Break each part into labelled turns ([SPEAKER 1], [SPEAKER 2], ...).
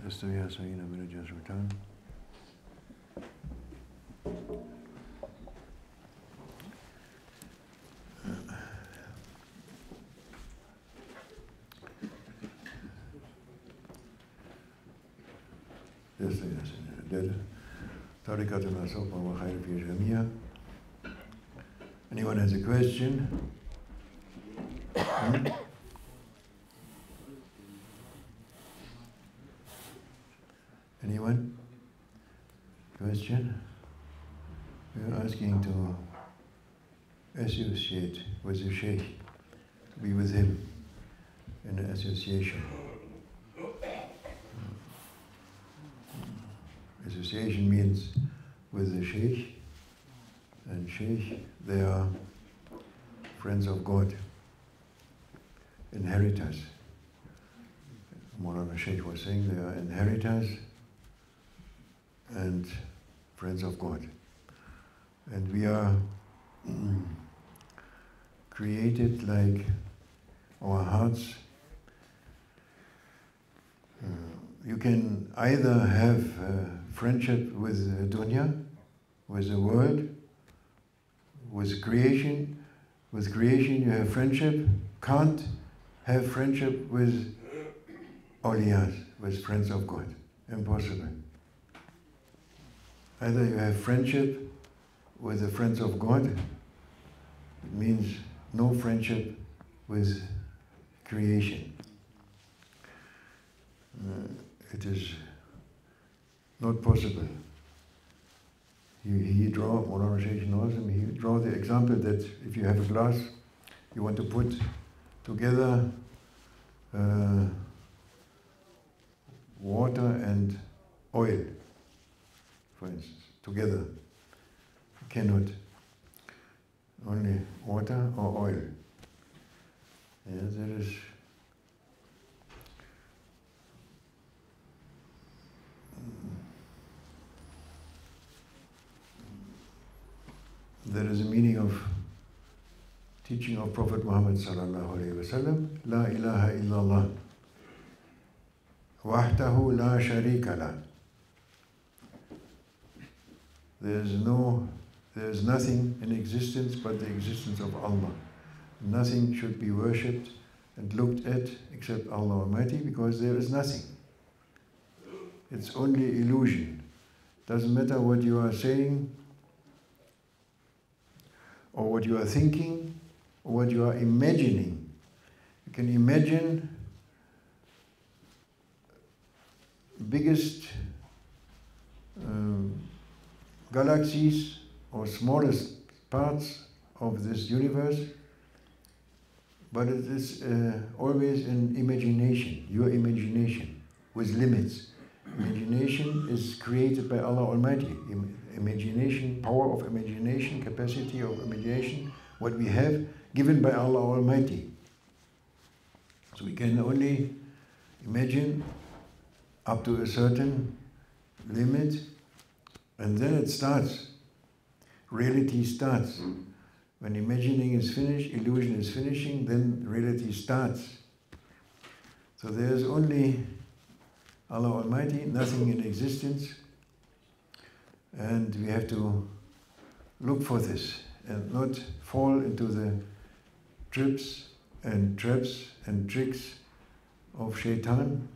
[SPEAKER 1] Esther Hassan, I'm going to just return. Anyone has a question? Anyone? Question? We're asking to associate with the Sheikh, to be with him in an association. Association means with the Sheikh, and Sheikh, they are friends of God, inheritors. Maulana Sheikh was saying they are inheritors and friends of God. And we are created like our hearts. You can either have friendship with dunya, with the world, with creation. With creation you have friendship. Can't have friendship with awliyas, with friends of God. Impossible. Either you have friendship with the friends of God, it means no friendship with creation. It is not possible. He draw, Maulana Sheikh knows him, he draw the example that if you have a glass, you want to put together water and oil, for instance, together. You cannot. Only water or oil. Yeah, there is a meaning of teaching of Prophet Muhammad sallallahu alaihi wasallam. La ilaha illallah. Wahdahu la sharika la. There is nothing in existence but the existence of Allah. Nothing should be worshipped and looked at except Allah Almighty, because there is nothing. It's only illusion. Doesn't matter what you are saying, or what you are thinking, or what you are imagining. You can imagine biggest galaxies or smallest parts of this universe, but it is always an imagination, your imagination, with limits. Imagination is created by Allah Almighty. Imagination, power of imagination, capacity of imagination, what we have, given by Allah Almighty. So we can only imagine up to a certain limit, and then it starts. Reality starts. When imagining is finished, illusion is finishing, then reality starts. So there is only Allah Almighty, nothing in existence, and we have to look for this and not fall into the trips and traps and tricks of shaitan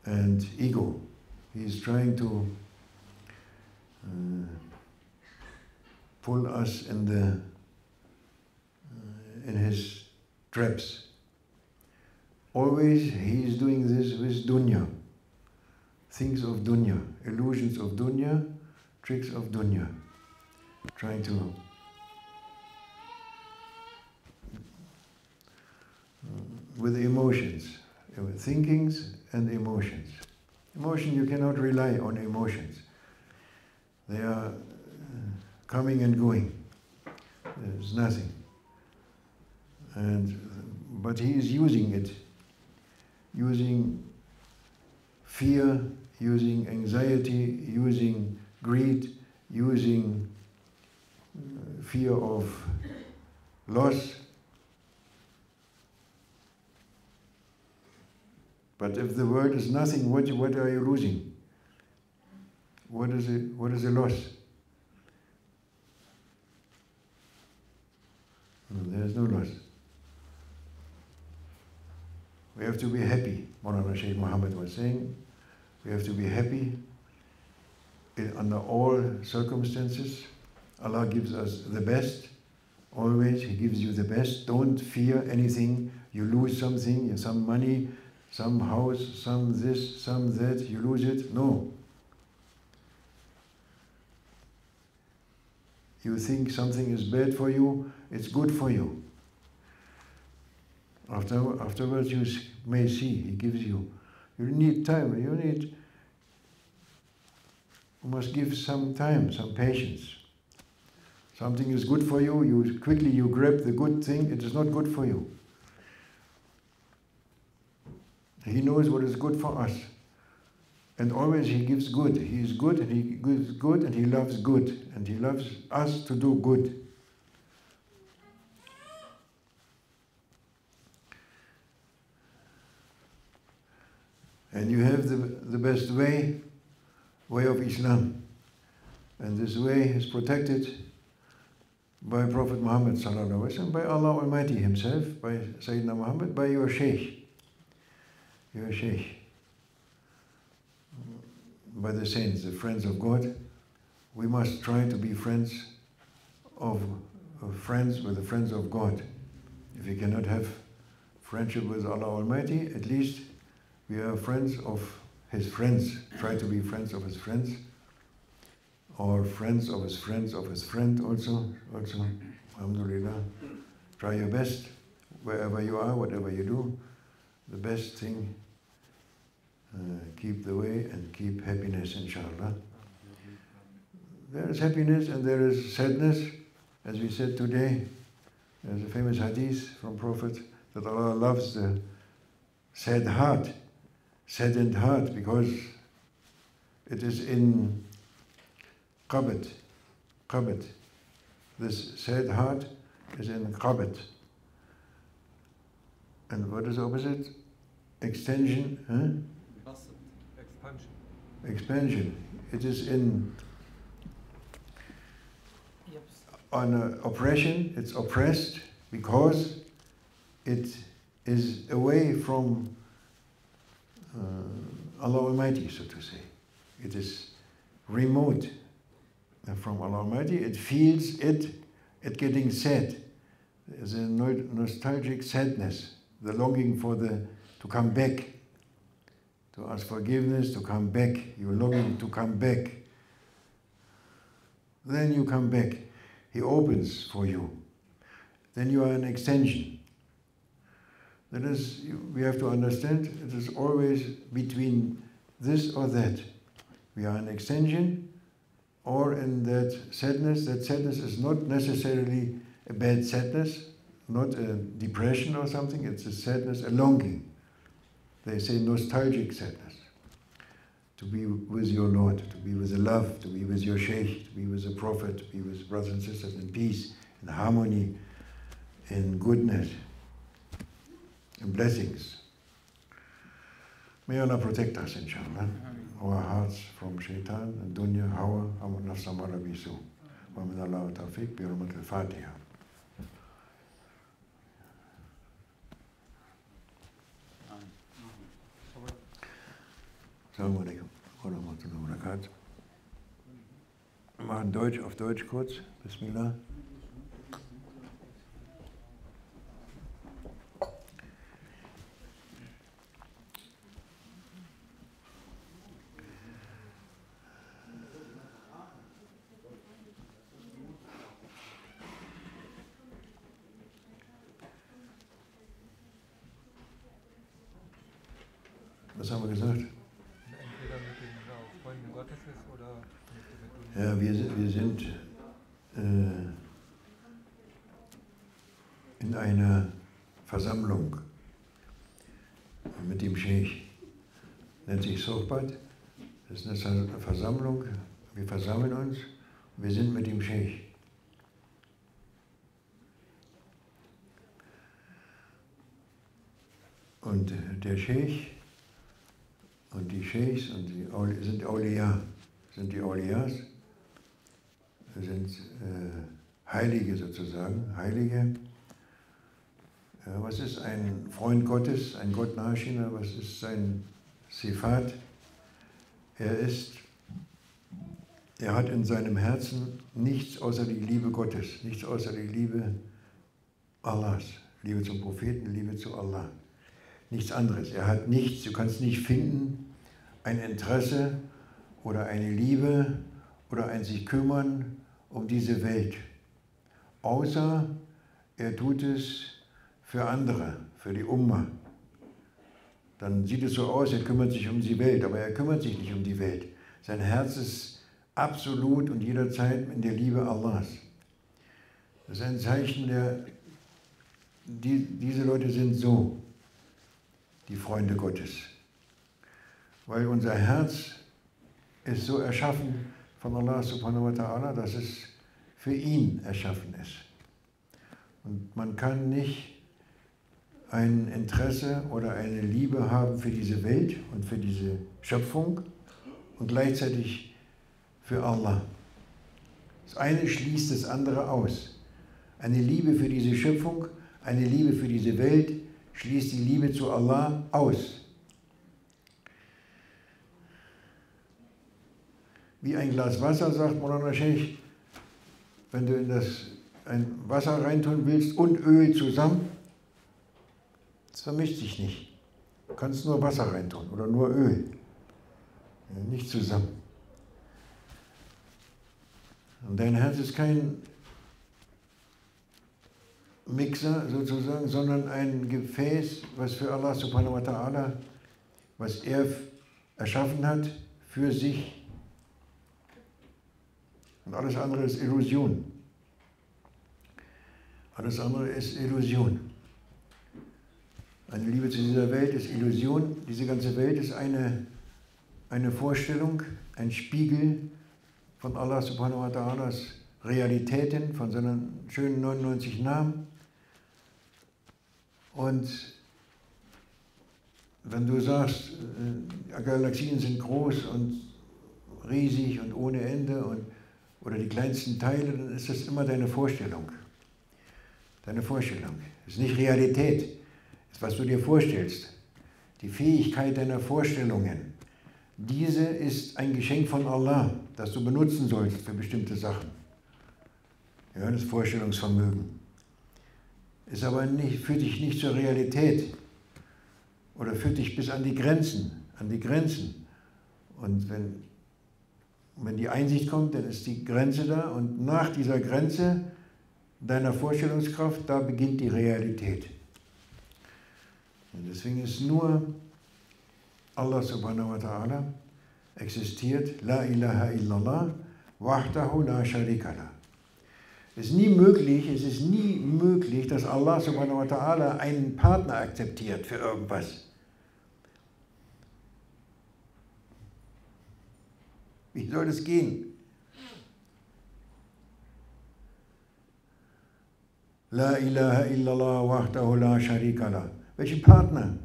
[SPEAKER 1] and ego. He is trying to pull us in his traps. Always he is doing this with dunya, things of dunya, illusions of dunya, tricks of dunya, trying to with emotions, with thinkings and emotions. Emotion, you cannot rely on emotions. They are coming and going. There's nothing. But he is using it, using fear, using anxiety, using greed, using fear of loss, But if the world is nothing, what are you losing? What is the loss? No, there is no loss. We have to be happy. Maulana Sheikh Muhammad was saying, we have to be happy under all circumstances. Allah gives us the best. Always, He gives you the best. Don't fear anything. You lose something, some money, some house, some this, some that, you lose it. No. You think something is bad for you, it's good for you. Afterwards you may see, He gives you. You need time, you must give some time, some patience. Something is good for you, you quickly grab the good thing, it is not good for you. He knows what is good for us. And always He gives good. He is good and He gives good and He loves good. And He loves us to do good. And you have the best way of Islam. And this way is protected by Prophet Muhammad sallallahu alaihi wasallam, by Allah Almighty Himself, by Sayyidina Muhammad, by your Sheikh. Your Sheikh. By the saints, the friends of God. We must try to be friends with the friends of God. If we cannot have friendship with Allah Almighty, at least we are friends of His friends. Try to be friends of His friends, or friends of His friends of His friend also. Alhamdulillah. Try your best, wherever you are, whatever you do. The best thing, keep the way and keep happiness, inshallah. There is happiness and there is sadness, as we said today. There's a famous hadith from Prophet that Allah loves the saddened heart, because it is in qabd. This sad heart is in qabd. And what is the opposite? Extension, Expansion. It is on oppression. It's oppressed because it is away from Allah Almighty, so to say. It is remote from Allah Almighty. It feels it getting sad. There's a nostalgic sadness, the longing to come back, to ask forgiveness, to come back. You're longing to come back. Then you come back. He opens for you. Then you are an extension. That is, we have to understand, it is always between this or that. We are an extension, or in that sadness. That sadness is not necessarily a bad sadness, not a depression or something. It's a sadness, a longing. They say nostalgic sadness. To be with your Lord, to be with the love, to be with your Sheikh, to be with the Prophet, to be with brothers and sisters in peace, in harmony, in goodness, in blessings. May Allah protect us, inshallah. Our hearts from shaitan and dunya, hawa, wa nafs amara bisu. Wa min Allah tawfiq bi hurmat al-Fatiha. Assalamu alaikum wa rahmatullahi wa barakatuh. Wir machen auf Deutsch kurz. Bismillah. Was haben wir gesagt?
[SPEAKER 2] Entweder mit den Freunden Gottes ist oder mit
[SPEAKER 1] Ja, wir sind in einer Versammlung mit dem Sheikh. Nennt sich Sohbat. Das ist eine Versammlung. Wir versammeln uns. Wir sind mit dem Sheikh. Und der Sheikh Sheikhs und sind Awliya, sind die Awliyas, sind Heilige sozusagen, Heilige. Was ist ein Freund Gottes, ein Gott nahestehender, was ist sein Sifat? Er hat in seinem Herzen nichts außer die Liebe Gottes, nichts außer die Liebe Allahs, Liebe zum Propheten, Liebe zu Allah. Nichts anderes. Er hat nichts, du kannst nicht finden, ein Interesse oder eine Liebe oder ein sich kümmern um diese Welt. Außer er tut es für andere, für die Umma. Dann sieht es so aus, er kümmert sich um die Welt, aber er kümmert sich nicht um die Welt. Sein Herz ist absolut und jederzeit in der Liebe Allahs. Das ist ein Zeichen, diese Leute sind so, die Freunde Gottes. Weil unser Herz ist so erschaffen von Allah subhanahu wa ta'ala, dass es für ihn erschaffen ist. Und man kann nicht ein Interesse oder eine Liebe haben für diese Welt und für diese Schöpfung und gleichzeitig für Allah. Das eine schließt das andere aus. Eine Liebe für diese Schöpfung, eine Liebe für diese Welt schließt die Liebe zu Allah aus. Wie ein Glas Wasser, sagt Maulana Sheikh, wenn du in ein Wasser reintun willst und Öl zusammen, das vermischt sich nicht. Du kannst nur Wasser reintun oder nur Öl, nicht zusammen. Und dein Herz ist kein Mixer sozusagen, sondern ein Gefäß, was für Allah subhanahu wa ta'ala, was er erschaffen hat, für sich. Und alles andere ist Illusion. Alles andere ist Illusion. Eine Liebe zu dieser Welt ist Illusion. Diese ganze Welt ist eine Vorstellung, ein Spiegel von Allah subhanahu wa ta'alas Realitäten, von seinen schönen 99 Namen. Und wenn du sagst, Galaxien sind groß und riesig und ohne Ende oder die kleinsten Teile, dann ist das immer deine Vorstellung. Deine Vorstellung. Das ist nicht Realität. Das ist, was du dir vorstellst. Die Fähigkeit deiner Vorstellungen. Diese ist ein Geschenk von Allah, das du benutzen sollst für bestimmte Sachen. Ja, das Vorstellungsvermögen. Ist aber nicht, führt dich nicht zur Realität oder führt dich bis an die Grenzen. Und wenn die Einsicht kommt, dann ist die Grenze da und nach dieser Grenze deiner Vorstellungskraft, da beginnt die Realität. Und deswegen ist nur Allah subhanahu wa ta'ala existiert, La ilaha illallah, wahdahu la sharika lah. Es ist nie möglich, dass Allah subhanahu wa ta'ala einen Partner akzeptiert für irgendwas. Wie soll das gehen? La ilaha illallah wahdahu la sharika lah. Welchen Partner?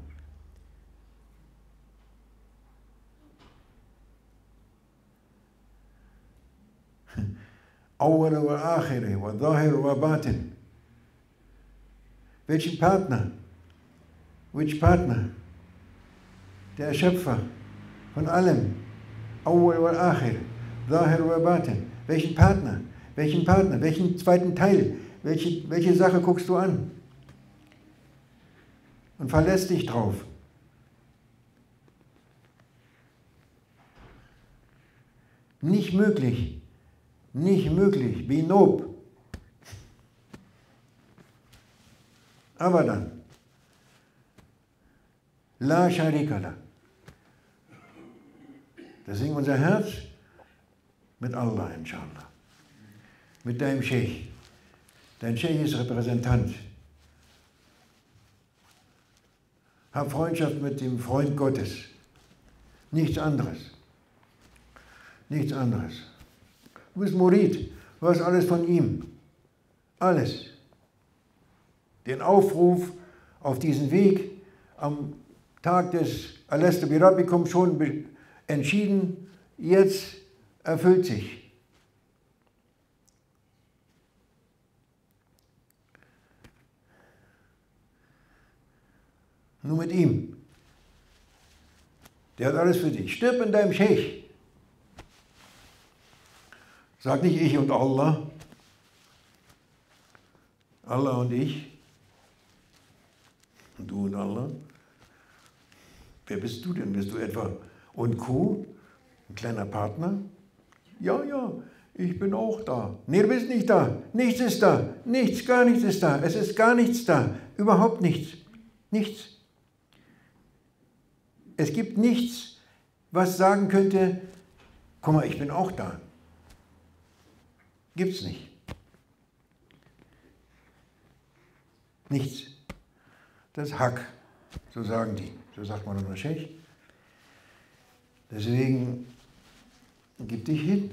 [SPEAKER 1] Awwal wa akhir wa zahir wa batin. Welchen Partner? Which Partner? Der Schöpfer von allem. Awwal wa akhir, zahir wa batin. Welchen Partner? Welchen Partner? Welchen zweiten Teil? Welche Sache guckst du an? Und verlässt dich drauf. Nicht möglich. Nicht möglich. Binob. Aber dann. La sharika lah. Deswegen unser Herz mit Allah, inshallah. Mit deinem Sheikh. Dein Sheikh ist Repräsentant. Hab Freundschaft mit dem Freund Gottes. Nichts anderes. Nichts anderes. Du bist Murid. Du hast alles von ihm. Alles. Den Aufruf auf diesen Weg am Tag des Alastu bi Rabbikum schon entschieden, jetzt erfüllt sich. Nur mit ihm. Der hat alles für dich. Stirb in deinem Scheich. Sag nicht ich und Allah. Allah und ich. Und du und Allah. Wer bist du denn? Bist du etwa und Co.? Ein kleiner Partner? Ja, ja, ich bin auch da. Nee, du bist nicht da. Nichts ist da. Nichts, gar nichts ist da. Es ist gar nichts da. Überhaupt nichts. Nichts. Es gibt nichts, was sagen könnte, guck mal, ich bin auch da. Gibt's nicht. Nichts. Das ist Hack, so sagen die. So sagt man unter Scheikh. Deswegen, gib dich hin.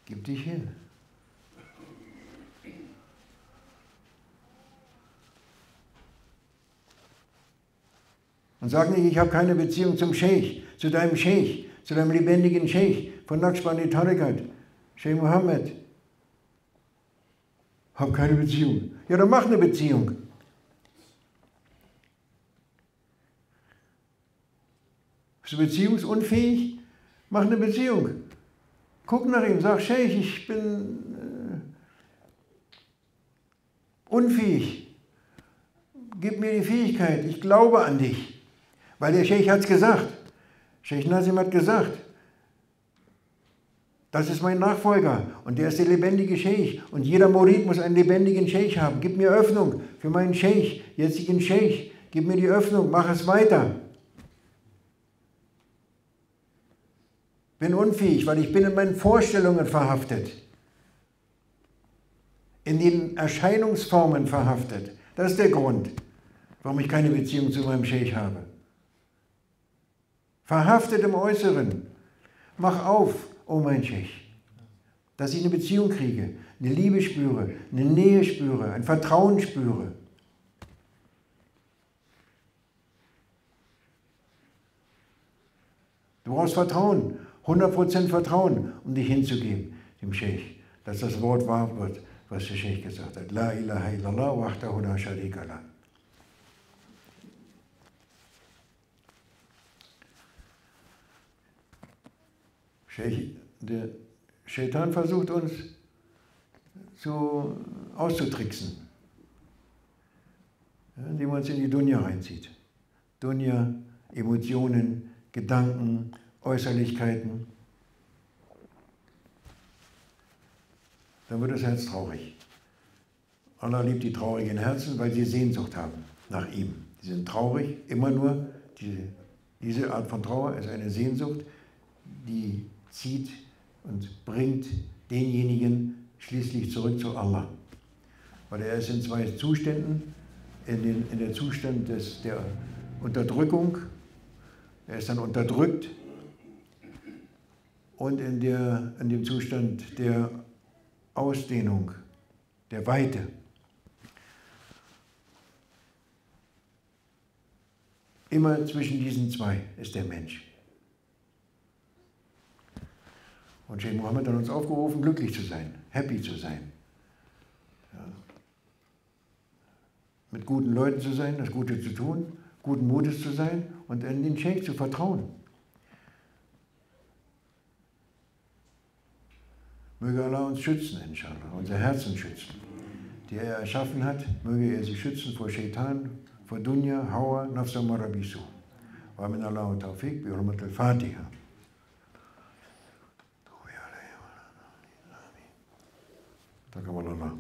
[SPEAKER 1] Gib dich hin. Und sag nicht, ich habe keine Beziehung zum Scheich, zu deinem lebendigen Scheich von Naqshbandi Tariqat, Scheikh Mohammed. Hab keine Beziehung. Ja, dann mach eine Beziehung. Bist du beziehungsunfähig? Mach eine Beziehung. Guck nach ihm, sag, Scheich, ich bin unfähig. Gib mir die Fähigkeit, ich glaube an dich. Weil der Scheich hat es gesagt. Scheich Nazim hat gesagt, das ist mein Nachfolger und der ist der lebendige Scheich. Und jeder Murid muss einen lebendigen Scheich haben. Gib mir Öffnung für meinen Scheich, jetzigen Scheich. Gib mir die Öffnung, mach es weiter. Bin unfähig, weil ich bin in meinen Vorstellungen verhaftet. In den Erscheinungsformen verhaftet. Das ist der Grund, warum ich keine Beziehung zu meinem Scheich habe. Verhaftet im Äußeren. Mach auf, oh mein Scheich, dass ich eine Beziehung kriege, eine Liebe spüre, eine Nähe spüre, ein Vertrauen spüre. Du brauchst Vertrauen, 100% Vertrauen, um dich hinzugeben, dem Scheich, dass das Wort wahr wird, was der Scheich gesagt hat. La ilaha illallah wahdahu la sharika lah. Der Shaitan versucht uns auszutricksen, ja, indem er uns in die Dunya reinzieht. Dunya, Emotionen, Gedanken, Äußerlichkeiten. Dann wird das Herz traurig. Allah liebt die traurigen Herzen, weil sie Sehnsucht haben nach ihm. Sie sind traurig, immer nur. Diese Art von Trauer ist eine Sehnsucht, die zieht und bringt denjenigen schließlich zurück zu Allah. Weil er ist in zwei Zuständen, in der Zustand der Unterdrückung, er ist dann unterdrückt, und in dem Zustand der Ausdehnung, der Weite. Immer zwischen diesen zwei ist der Mensch. Und Scheikh Mohammed hat uns aufgerufen, glücklich zu sein, happy zu sein. Ja. Mit guten Leuten zu sein, das Gute zu tun, guten Mutes zu sein und in den Scheich zu vertrauen. Möge Allah uns schützen, inshallah, unser Herzen schützen, die er erschaffen hat. Möge er sie schützen vor Shaitan, vor Dunya, Hawa, Nafsa Marabisu. Wa min Allah wa Tawfiq, bi hurmat al-Fatiha. تقبل الله.